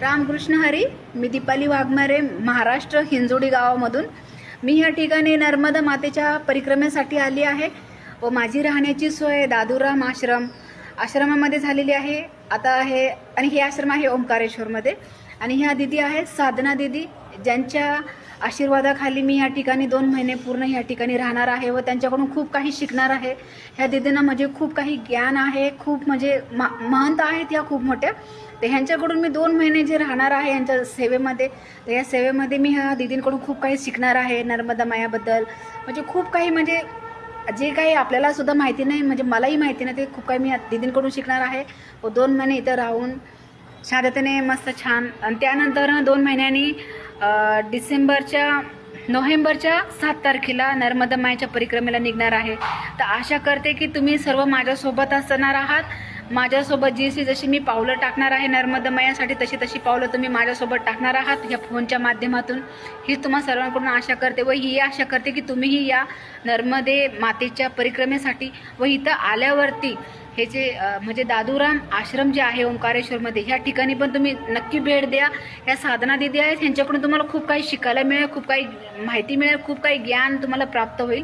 रामकृष्ण हरी. मी दीपाली वाघमारे, महाराष्ट्र, हिंजोडी गावामधून. मी ह्या ठिकाणी नर्मदा मातेच्या परिक्रमेसाठी आली आहे व माझी राहण्याची सोय दादूराम आश्रमामध्ये झालेली आहे आता आहे. आणि हे आश्रम आहे ओंकारेश्वरमध्ये. आणि ह्या दिदी आहेत साधना दिदी, ज्यांच्या आशीर्वादाखाली मी ह्या ठिकाणी 2 महिने पूर्ण ह्या ठिकाणी राहणार आहे व त्यांच्याकडून खूप काही शिकणार आहे. ह्या दिदींना म्हणजे खूप काही ज्ञान आहे, खूप म्हणजे महंत आहेत ह्या खूप मोठ्या. तर ह्यांच्याकडून मी 2 महिने जे राहणार आहे यांच्या सेवेमध्ये, तर या सेवेमध्ये मी ह्या दिदींकडून खूप काही शिकणार आहे. नर्मदा मायाबद्दल म्हणजे खूप काही, म्हणजे जे काही आपल्याला सुद्धा माहिती नाही, म्हणजे मलाही माहिती नाही, ते खूप काही मी दिदींकडून शिकणार आहे. व 2 महिने इथं राहून शांततेने मस्त छान. आणि त्यानंतर 2 महिन्यांनी नोव्हेंबरच्या 7 तारखेला नर्मदा मायेच्या परिक्रमेला निघणार आहे. तर आशा करते की तुम्ही सर्व माझ्यासोबत असणार आहात. माझ्यासोबत जशी मी पावलं टाकणार आहे नर्मदा मायासाठी, तशी पावलं तुम्ही माझ्यासोबत टाकणार आहात या फोनच्या माध्यमातून. ही तुम्हा सर्वांकडून आशा करते व ही आशा करते की तुम्हीही या नर्मदे मातेच्या परिक्रमेसाठी व इथं आल्यावरती हे जे म्हणजे दादूराम आश्रम जे आहे ओंकारेश्वरमध्ये, ह्या ठिकाणी पण तुम्ही नक्की भेट द्या. ह्या साधना दिदी आहेत, ह्यांच्याकडून तुम्हाला खूप काही शिकायला मिळेल, खूप काही माहिती मिळेल, खूप काही ज्ञान तुम्हाला प्राप्त होईल.